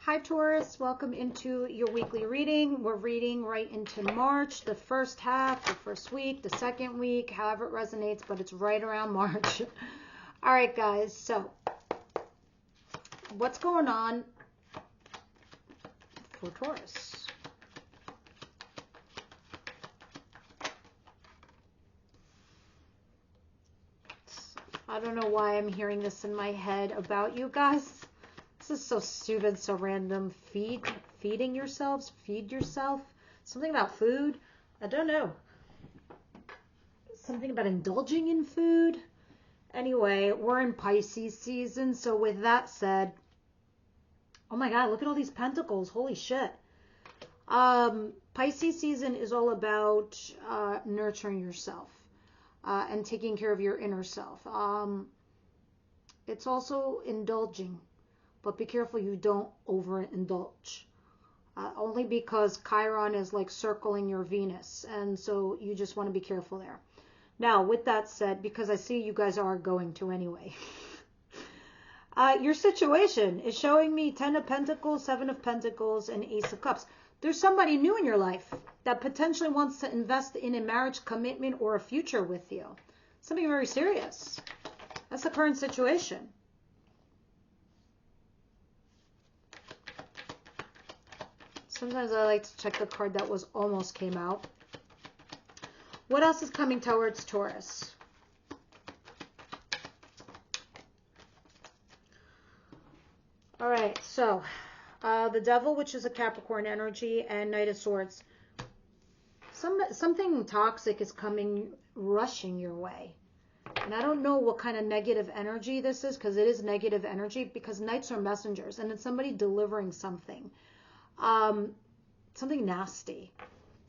Hi Taurus, welcome into your weekly reading. We're reading right into March, the first half, the first week, the second week, however it resonates, but it's right around March. All right, guys, so what's going on for Taurus? I don't know why I'm hearing this in my head about you guys. This is so stupid, so random. Feeding yourselves, feed yourself. Something about food. I don't know. Something about indulging in food. Anyway, we're in Pisces season. So with that said, oh my God, look at all these pentacles. Holy shit. Pisces season is all about nurturing yourself and taking care of your inner self. It's also indulging. But be careful you don't overindulge. Only because Chiron is like circling your Venus. And so you just want to be careful there. Now, with that said, because I see you guys are going to anyway. Your situation is showing me 10 of Pentacles, 7 of Pentacles, and Ace of Cups. There's somebody new in your life that potentially wants to invest in a marriage commitment or a future with you. Something very serious. That's the current situation. Sometimes I like to check the card that was almost came out. What else is coming towards Taurus? All right, so the Devil, which is a Capricorn energy, and Knight of Swords. Something toxic is coming, rushing your way. And I don't know what kind of negative energy this is, because it is negative energy, because Knights are messengers, and it's somebody delivering something. Something nasty,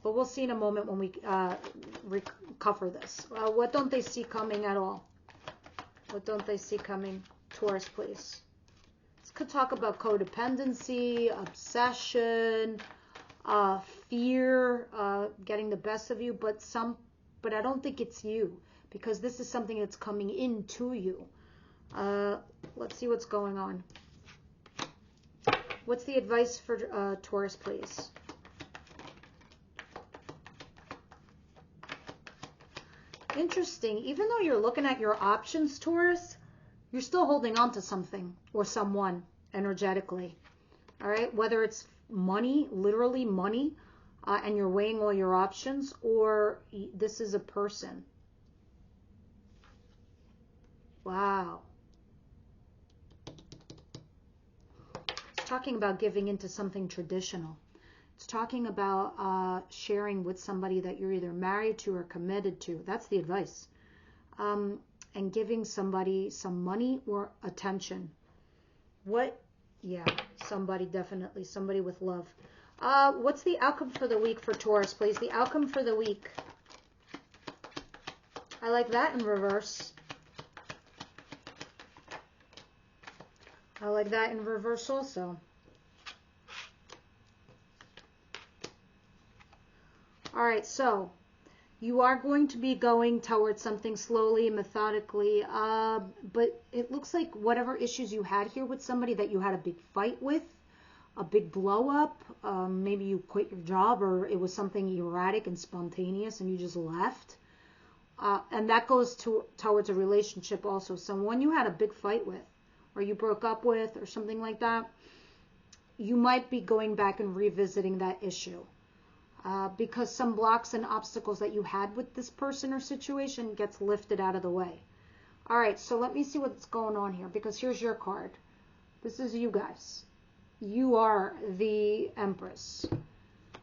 but we'll see in a moment when we cover this. What don't they see coming at all? What don't they see coming? Taurus, please. This could talk about codependency, obsession, fear, getting the best of you, but I don't think it's you, because this is something that's coming into you. Let's see what's going on. What's the advice for Taurus, please? Interesting. Even though you're looking at your options, Taurus, you're still holding on to something or someone energetically. All right? Whether it's money, literally money, and you're weighing all your options, or this is a person. Wow. Talking about giving into something traditional. It's talking about sharing with somebody that you're either married to or committed to. That's the advice. And giving somebody some money or attention. What? Yeah, somebody, definitely. Somebody with love. What's the outcome for the week for Taurus, please? The outcome for the week. I like that in reverse. I like that in reverse also. All right, so you are going to be going towards something slowly, methodically, but it looks like whatever issues you had here with somebody that you had a big fight with, a big blow up, maybe you quit your job, or it was something erratic and spontaneous and you just left. And that goes towards a relationship also. Someone you had a big fight with, or you broke up with, or something like that, you might be going back and revisiting that issue. Because some blocks and obstacles that you had with this person or situation gets lifted out of the way. All right, so let me see what's going on here, because here's your card. This is you guys. You are the Empress.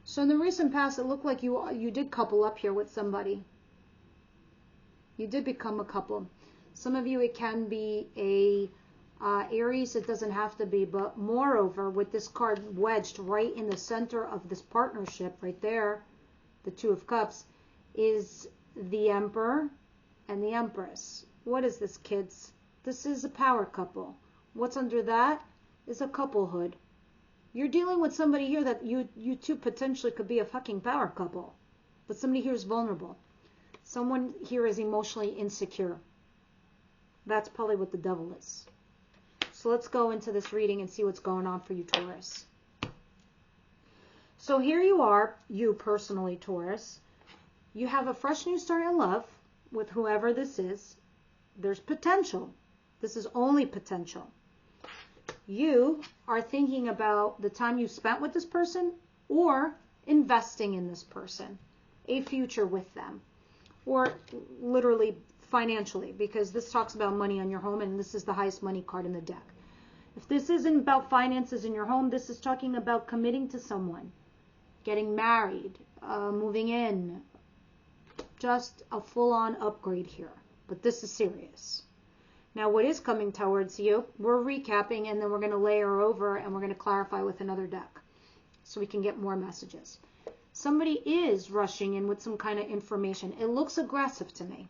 So in the recent past, it looked like you did couple up here with somebody. You did become a couple. Some of you, it can be a Aries, it doesn't have to be, but moreover, with this card wedged right in the center of this partnership, right there, the Two of Cups, is the Emperor and the Empress. What is this, kids? This is a power couple. What's under that is a couplehood. You're dealing with somebody here that you two potentially could be a fucking power couple, but somebody here is vulnerable. Someone here is emotionally insecure. That's probably what the Devil is. So let's go into this reading and see what's going on for you, Taurus. So here you are, you personally, Taurus. You have a fresh new start in love with whoever this is. There's potential. This is only potential. You are thinking about the time you spent with this person or investing in this person, a future with them, or literally financially, because this talks about money on your home, and this is the highest money card in the deck. If this isn't about finances in your home, this is talking about committing to someone, getting married, moving in, just a full-on upgrade here. But this is serious. Now, what is coming towards you, we're recapping, and then we're going to layer over, and we're going to clarify with another deck so we can get more messages. Somebody is rushing in with some kind of information. It looks aggressive to me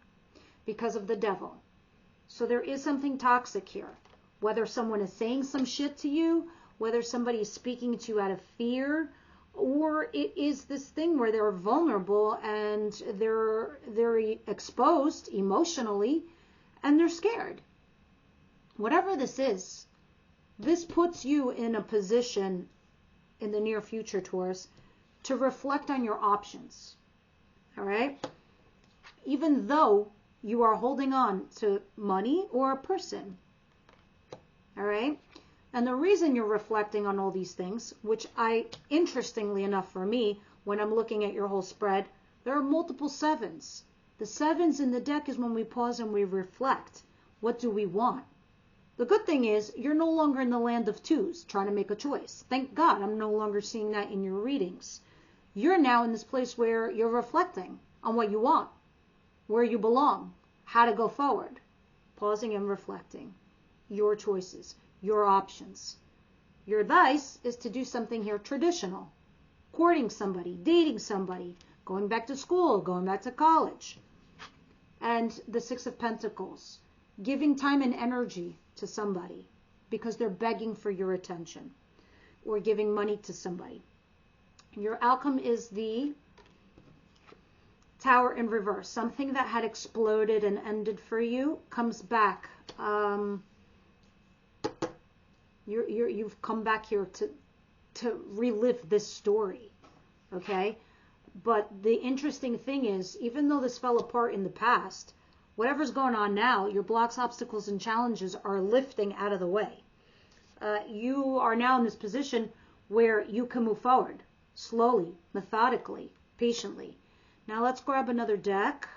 because of the devil. So there is something toxic here. Whether someone is saying some shit to you, whether somebody is speaking to you out of fear, or it is this thing where they're vulnerable and they're exposed emotionally and they're scared. Whatever this is, this puts you in a position in the near future, Taurus, to reflect on your options. All right? Even though you are holding on to money or a person. All right? And the reason you're reflecting on all these things, which interestingly enough for me, when I'm looking at your whole spread, there are multiple sevens. The sevens in the deck is when we pause and we reflect. What do we want? The good thing is you're no longer in the land of twos trying to make a choice. Thank God I'm no longer seeing that in your readings. You're now in this place where you're reflecting on what you want, where you belong, how to go forward, pausing and reflecting. Your choices, your options. Your advice is to do something here traditional. Courting somebody, dating somebody, going back to school, going back to college. And the Six of Pentacles. Giving time and energy to somebody because they're begging for your attention. Or giving money to somebody. Your outcome is the Tower in reverse. Something that had exploded and ended for you comes back. You've come back here to relive this story, okay? But the interesting thing is, even though this fell apart in the past, whatever's going on now, your blocks, obstacles, and challenges are lifting out of the way. You are now in this position where you can move forward, slowly, methodically, patiently. Now let's grab another deck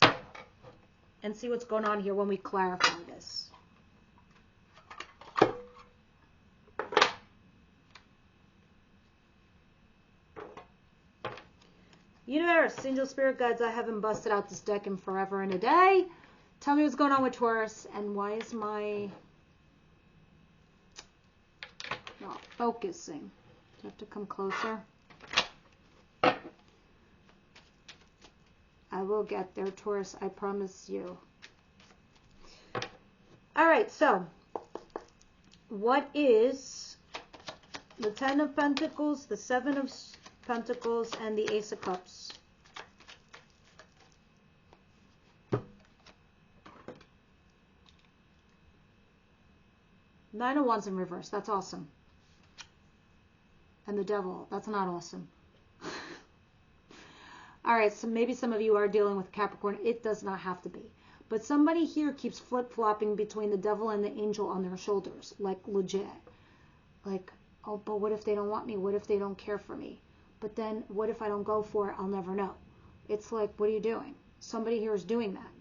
and see what's going on here when we clarify this. Universe, angel, spirit guides, I haven't busted out this deck in forever and a day. Tell me what's going on with Taurus, and why is my not focusing? Do I have to come closer? I will get there, Taurus, I promise you. All right, so what is the Ten of Pentacles, the Seven of Pentacles, and the Ace of Cups? Nine of Wands in reverse. That's awesome. And the Devil. That's not awesome. All right, so maybe some of you are dealing with Capricorn. It does not have to be. But somebody here keeps flip-flopping between the Devil and the Angel on their shoulders. Like, legit. Like, oh, but what if they don't want me? What if they don't care for me? But then, what if I don't go for it? I'll never know. It's like, what are you doing? Somebody here is doing that.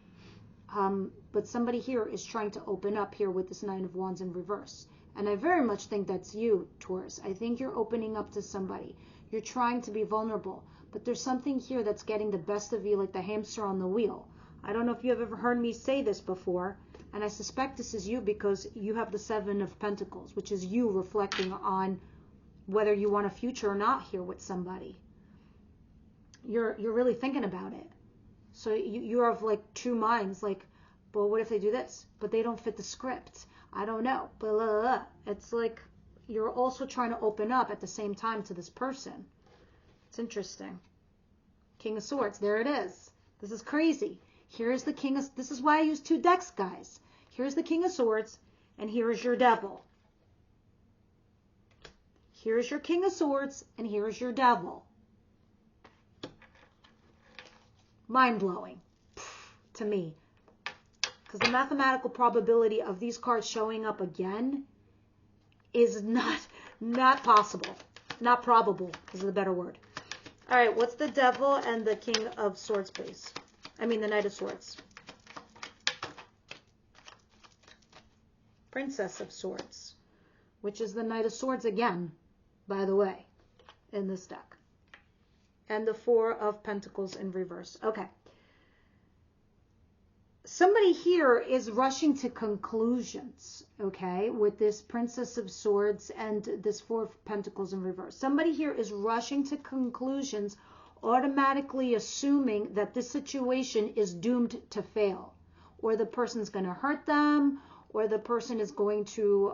But somebody here is trying to open up here with this Nine of Wands in reverse. And I very much think that's you, Taurus. I think you're opening up to somebody. You're trying to be vulnerable. But there's something here that's getting the best of you, like the hamster on the wheel. I don't know if you have ever heard me say this before. And I suspect this is you because you have the Seven of Pentacles, which is you reflecting on whether you want a future or not here with somebody. You're really thinking about it. So you have like two minds, like, well, what if they do this? But they don't fit the script. I don't know. Blah, blah, blah. It's like you're also trying to open up at the same time to this person. It's interesting. King of Swords. There it is. This is crazy. Here's the King of... This is why I use two decks, guys. Here's the King of Swords. and here is your devil. Here's your King of Swords, and here's your devil. Mind-blowing to me. Because the mathematical probability of these cards showing up again is not possible. Not probable is the better word. All right, what's the devil and the King of Swords, please? I mean the Knight of Swords. Princess of Swords, which is the Knight of Swords again, by the way, in this deck. And the Four of Pentacles in reverse. Okay. Somebody here is rushing to conclusions, okay, with this Princess of Swords and this Four of Pentacles in reverse. Somebody here is rushing to conclusions, automatically assuming that this situation is doomed to fail, or the person's going to hurt them, or the person is going to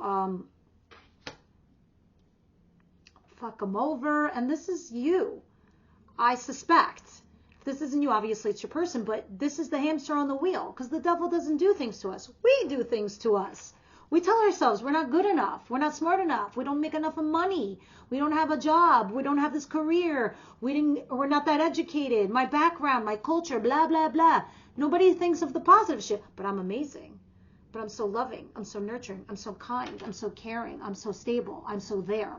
fuck them over. And this is you, I suspect. If this isn't you, obviously it's your person, but this is the hamster on the wheel, because the devil doesn't do things to us. We do things to us. We tell ourselves we're not good enough. We're not smart enough. We don't make enough of money. We don't have a job. We don't have this career. We're not that educated. My background, my culture, blah, blah, blah. Nobody thinks of the positive shit, but I'm amazing. But I'm so loving. I'm so nurturing. I'm so kind. I'm so caring. I'm so stable. I'm so there.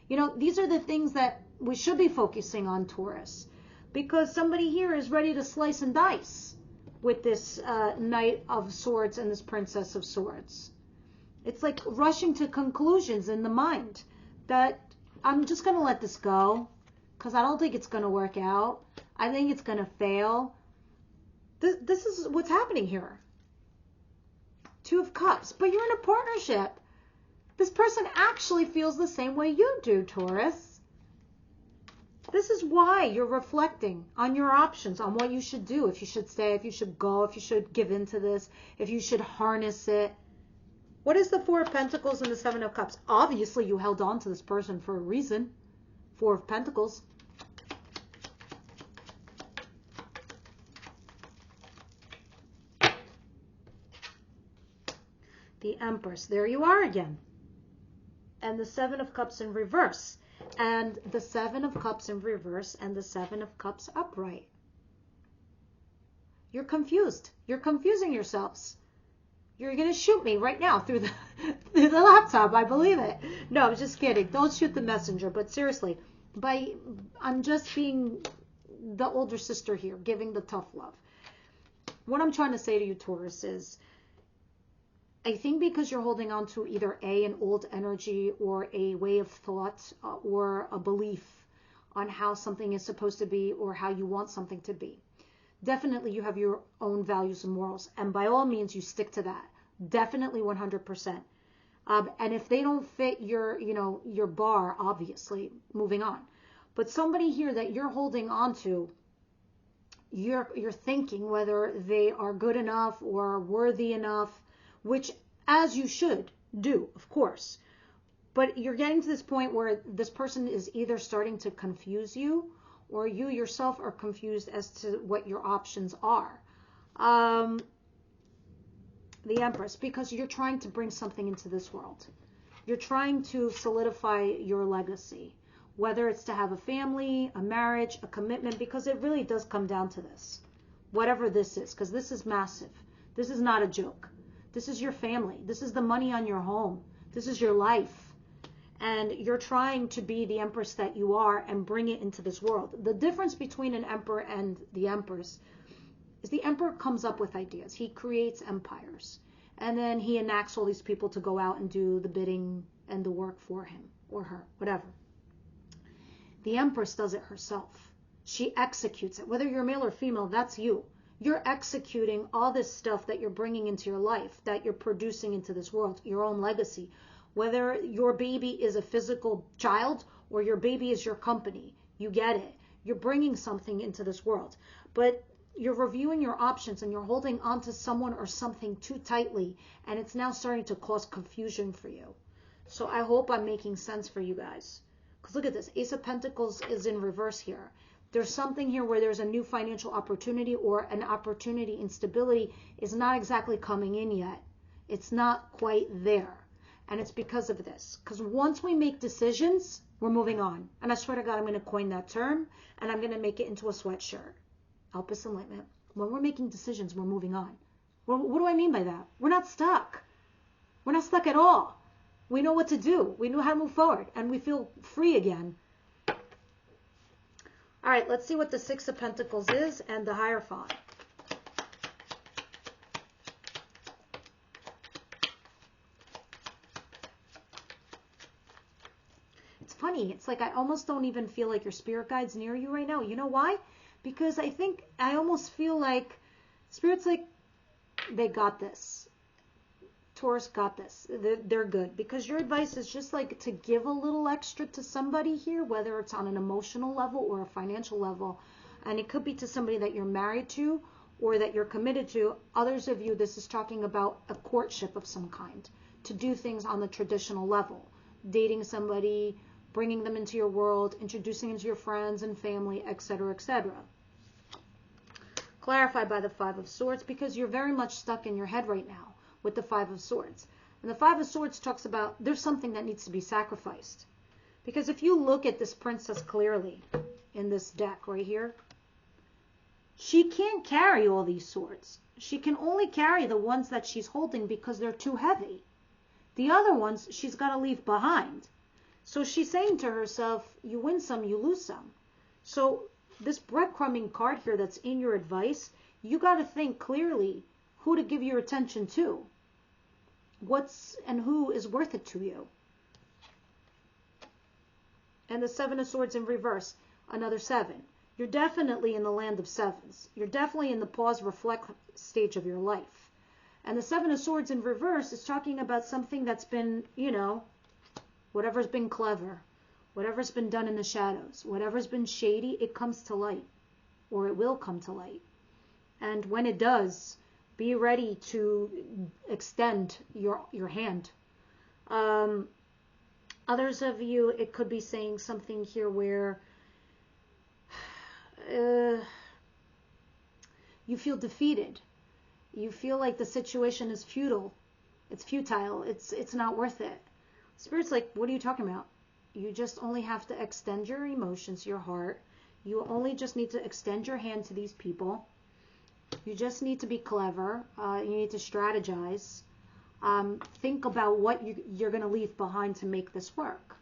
You know, these are the things that we should be focusing on, Taurus, because somebody here is ready to slice and dice with this Knight of Swords and this Princess of Swords. It's like rushing to conclusions in the mind that I'm just going to let this go because I don't think it's going to work out. I think it's going to fail. This is what's happening here. Two of Cups, but you're in a partnership. This person actually feels the same way you do, Taurus. This is why you're reflecting on your options, on what you should do, if you should stay, if you should go, if you should give in to this, if you should harness it. What is the Four of Pentacles and the Seven of Cups? Obviously, you held on to this person for a reason. Four of Pentacles. The Empress. There you are again. And the Seven of Cups in reverse. And the Seven of Cups in reverse and the Seven of Cups upright. You're confused. You're confusing yourselves. You're going to shoot me right now through the laptop. I believe it. No, I'm just kidding. Don't shoot the messenger. But seriously, I'm just being the older sister here, giving the tough love. What I'm trying to say to you, Taurus, is I think because you're holding on to either an old energy or a way of thought or a belief on how something is supposed to be or how you want something to be. Definitely you have your own values and morals, and by all means you stick to that. Definitely 100%. And if they don't fit your bar, obviously, moving on. But somebody here that you're holding on to, you're thinking whether they are good enough or worthy enough, which as you should do, of course. But you're getting to this point where this person is either starting to confuse you or you yourself are confused as to what your options are. The Empress, because you're trying to bring something into this world. You're trying to solidify your legacy, whether it's to have a family, a marriage, a commitment, because it really does come down to this. Whatever this is, because this is massive. This is not a joke. This is your family. This is the money on your home. This is your life. And you're trying to be the Empress that you are and bring it into this world. The difference between an Emperor and the Empress is the Emperor comes up with ideas. He creates empires. And then he enacts all these people to go out and do the bidding and the work for him or her, whatever. The Empress does it herself. She executes it. Whether you're male or female, that's you. You're executing all this stuff that you're bringing into your life, that you're producing into this world, your own legacy. Whether your baby is a physical child or your baby is your company, you get it. You're bringing something into this world. But you're reviewing your options and you're holding on to someone or something too tightly, and it's now starting to cause confusion for you. So I hope I'm making sense for you guys. Because look at this. Ace of Pentacles is in reverse here. There's something here where there's a new financial opportunity or an opportunity instability is not exactly coming in yet. It's not quite there. And it's because of this. Because once we make decisions, we're moving on. And I swear to God, I'm going to coin that term, and I'm going to make it into a sweatshirt. Elpis Enlightenment. When we're making decisions, we're moving on. Well, what do I mean by that? We're not stuck. We're not stuck at all. We know what to do. We know how to move forward. And we feel free again. All right, let's see what the Six of Pentacles is and the Hierophant. It's funny. It's like I almost don't even feel like your spirit guide's near you right now. You know why? Because I almost feel like Spirit's like, they got this. Taurus got this. They're good. Because your advice is just like to give a little extra to somebody here, whether it's on an emotional level or a financial level. And it could be to somebody that you're married to or that you're committed to. Others of you, this is talking about a courtship of some kind. To do things on the traditional level. Dating somebody, bringing them into your world, introducing them to your friends and family, etc., etc. Clarified by the Five of Swords, because you're very much stuck in your head right now with the Five of Swords. And the Five of Swords talks about there's something that needs to be sacrificed. Because if you look at this princess clearly in this deck right here, she can't carry all these swords. She can only carry the ones that she's holding because they're too heavy. The other ones she's got to leave behind. So she's saying to herself, you win some, you lose some. So this breadcrumbing card here that's in your advice, you got to think clearly who to give your attention to. What's and who is worth it to you. And the Seven of Swords in reverse, another 7. You're definitely in the land of sevens. You're definitely in the pause, reflect stage of your life. And the Seven of Swords in reverse is talking about something that's been, whatever's been clever, whatever's been done in the shadows, whatever's been shady, it comes to light, or it will come to light. And when it does, be ready to extend your hand. Others of you, it could be saying something here where you feel defeated. You feel like the situation is futile. It's futile. It's not worth it. Spirit's like, what are you talking about? You just only have to extend your emotions, your heart. You only just need to extend your hand to these people. You just need to be clever. You need to strategize. Think about what you're going to leave behind to make this work.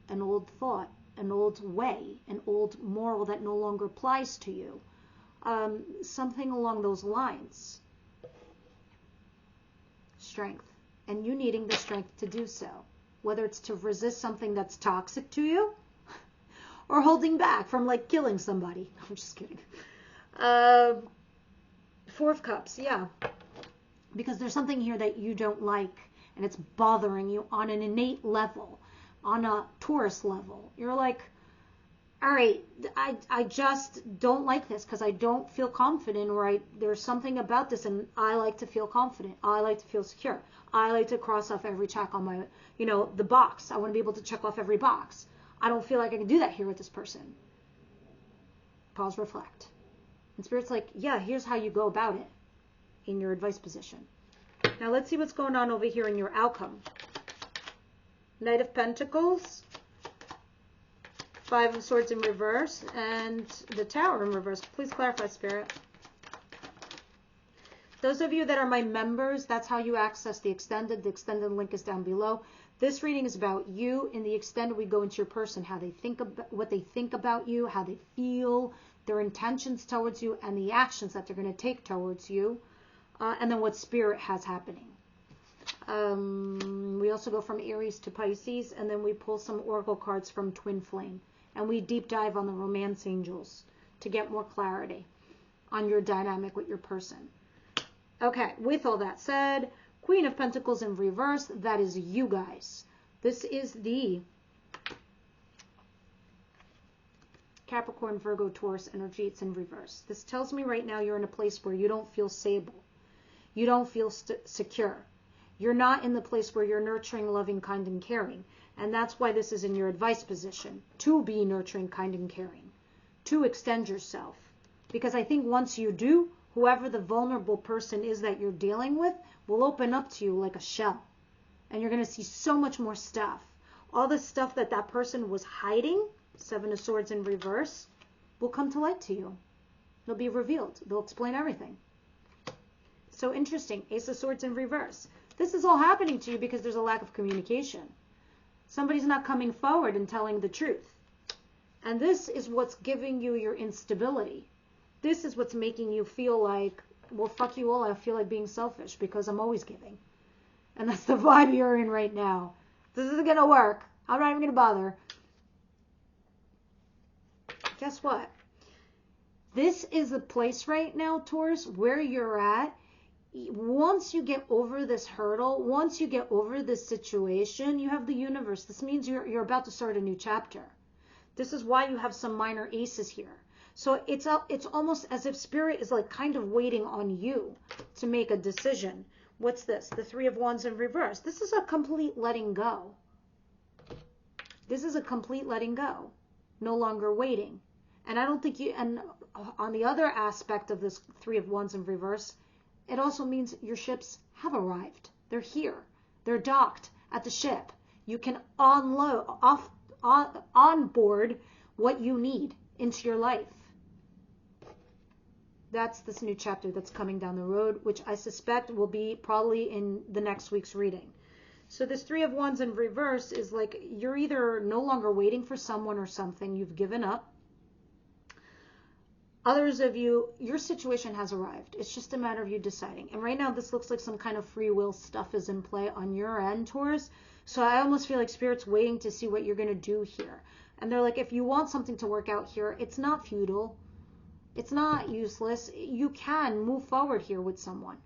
An old thought, an old way, an old moral that no longer applies to you. Something along those lines. Strength. And you needing the strength to do so. Whether it's to resist something that's toxic to you or holding back from like killing somebody. I'm just kidding. Four of Cups, yeah. Because there's something here that you don't like and it's bothering you on an innate level, on a Taurus level. You're like, all right, I just don't like this because I don't feel confident, or there's something about this and I like to feel confident. I like to feel secure. I like to cross off every check on my, the box. I want to be able to check off every box. I don't feel like I can do that here with this person. Pause, reflect. And Spirit's like, yeah, here's how you go about it in your advice position. Now let's see what's going on over here in your outcome. Knight of Pentacles, Five of Swords in reverse, and the Tower in reverse. Please clarify, Spirit. Those of you that are my members, that's how you access the extended. The extended link is down below. This reading is about you. In the extended, we go into your person, how they think about, what they think about you, how they feel, their intentions towards you, and the actions that they're going to take towards you, and then what Spirit has happening. We also go from Aries to Pisces, and then we pull some oracle cards from Twin Flame, and we deep dive on the romance angels to get more clarity on your dynamic with your person. Okay, with all that said, Queen of Pentacles in reverse, that is you guys. This is the Capricorn, Virgo, Taurus energy. It's in reverse. This tells me right now you're in a place where you don't feel stable. You don't feel secure. You're not in the place where you're nurturing, loving, kind, and caring. And that's why this is in your advice position. To be nurturing, kind, and caring. To extend yourself. Because I think once you do, whoever the vulnerable person is that you're dealing with will open up to you like a shell. And you're going to see so much more stuff. All the stuff that that person was hiding, Seven of Swords in reverse, will come to light to you. They'll be revealed. They'll explain everything. So interesting. Ace of Swords in reverse. This is all happening to you because there's a lack of communication. Somebody's not coming forward and telling the truth. And this is what's giving you your instability. This is what's making you feel like, well, fuck you all. I feel like being selfish because I'm always giving. And that's the vibe you're in right now. This isn't going to work. I'm not even going to bother. Guess what? This is a place right now, Taurus, where you're at. Once you get over this hurdle, once you get over this situation, you have the universe. This means you're about to start a new chapter. This is why you have some minor aces here. So it's almost as if Spirit is like kind of waiting on you to make a decision. What's this? The Three of Wands in reverse. This is a complete letting go. This is a complete letting go. No longer waiting. And I don't think you, and on the other aspect of this Three of Wands in reverse, it also means your ships have arrived. They're here. They're docked at the ship. You can onboard what you need into your life. That's this new chapter that's coming down the road, which I suspect will be probably in the next week's reading. So this Three of Wands in reverse is like you're either no longer waiting for someone or something. You've given up. Others of you, your situation has arrived. It's just a matter of you deciding. And right now, this looks like some kind of free will stuff is in play on your end, Taurus. So I almost feel like Spirit's waiting to see what you're going to do here. And they're like, if you want something to work out here, it's not futile. It's not useless. You can move forward here with someone.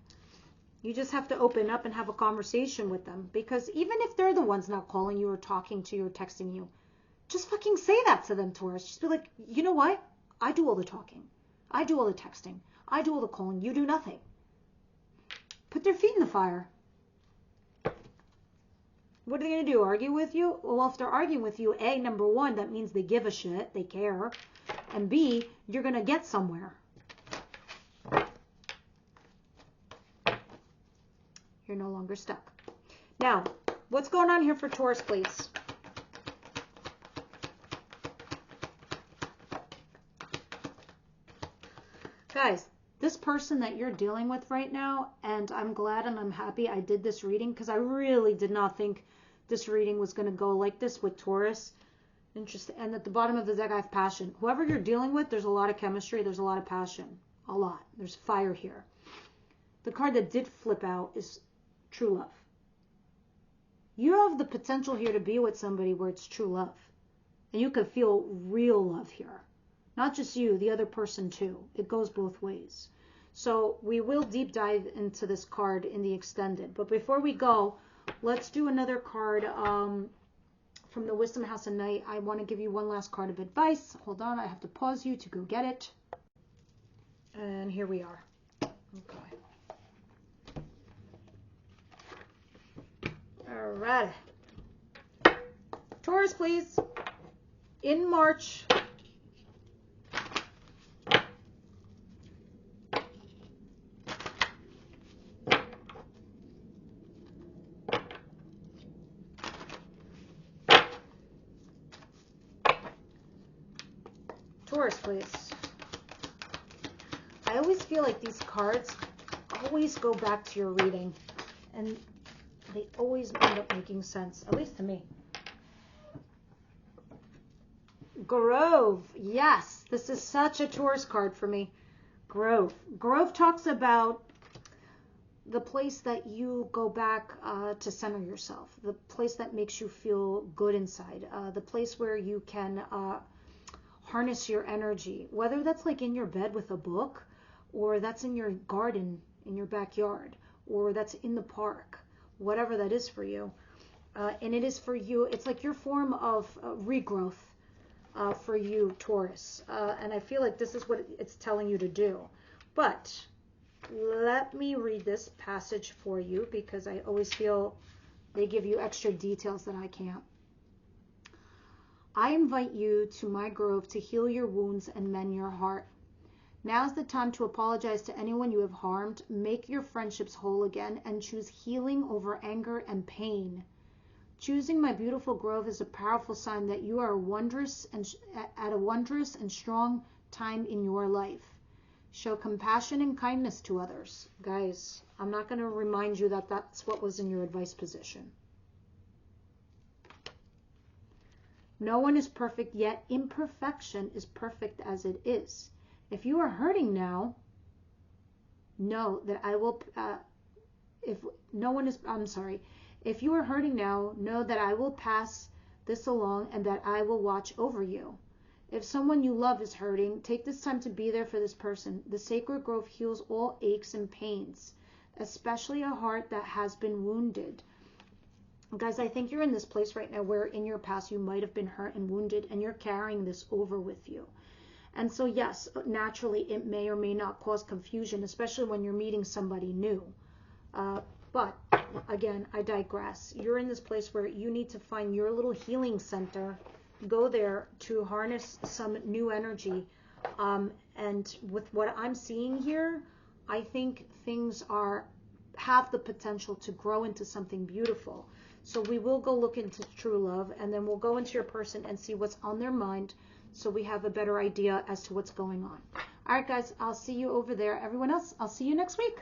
You just have to open up and have a conversation with them. Because even if they're the ones not calling you or talking to you or texting you, just fucking say that to them, Taurus. Just be like, you know what? I do all the talking. I do all the texting. I do all the calling. You do nothing. Put their feet in the fire. What are they going to do? Argue with you? Well, if they're arguing with you, A, number one, that means they give a shit. They care. And B, you're going to get somewhere. You're no longer stuck. Now, what's going on here for Taurus, please? Guys, this person that you're dealing with right now, and I'm glad and I'm happy I did this reading because I really did not think this reading was going to go like this with Taurus. Interesting. And at the bottom of the deck, I have passion. Whoever you're dealing with, there's a lot of chemistry. There's a lot of passion. A lot. There's fire here. The card that did flip out is true love. You have the potential here to be with somebody where it's true love. And you could feel real love here. Not just you, the other person too. It goes both ways. So we will deep dive into this card in the extended. But before we go, let's do another card from the Wisdom House of Night. I want to give you one last card of advice. Hold on, I have to pause you to go get it. And here we are. Okay. All right. Taurus, please. In March, Taurus, please. I always feel like these cards always go back to your reading, and they always end up making sense, at least to me. Grove. Yes, this is such a Taurus card for me. Grove. Grove talks about the place that you go back to center yourself, the place that makes you feel good inside, the place where you can harness your energy, whether that's like in your bed with a book, or that's in your garden, in your backyard, or that's in the park, whatever that is for you. And it is for you, it's like your form of regrowth for you, Taurus. And I feel like this is what it's telling you to do. But let me read this passage for you because I always feel they give you extra details that I can't. I invite you to my grove to heal your wounds and mend your heart. Now's the time to apologize to anyone you have harmed, make your friendships whole again, and choose healing over anger and pain. Choosing my beautiful grove is a powerful sign that you are at a wondrous and strong time in your life. Show compassion and kindness to others. Guys, I'm not going to remind you that that's what was in your advice position. No one is perfect, yet imperfection is perfect as it is. If you are hurting now, know that I will, if you are hurting now, know that I will pass this along and that I will watch over you. If someone you love is hurting, take this time to be there for this person. The sacred grove heals all aches and pains, especially a heart that has been wounded. Guys, I think you're in this place right now where in your past you might have been hurt and wounded, and you're carrying this over with you. And so yes, naturally it may or may not cause confusion, especially when you're meeting somebody new. But again, I digress. You're in this place where you need to find your little healing center. Go there to harness some new energy. And with what I'm seeing here, I think things have the potential to grow into something beautiful. So we will go look into true love, and then we'll go into your person and see what's on their mind, so we have a better idea as to what's going on. All right, guys, I'll see you over there. Everyone else, I'll see you next week.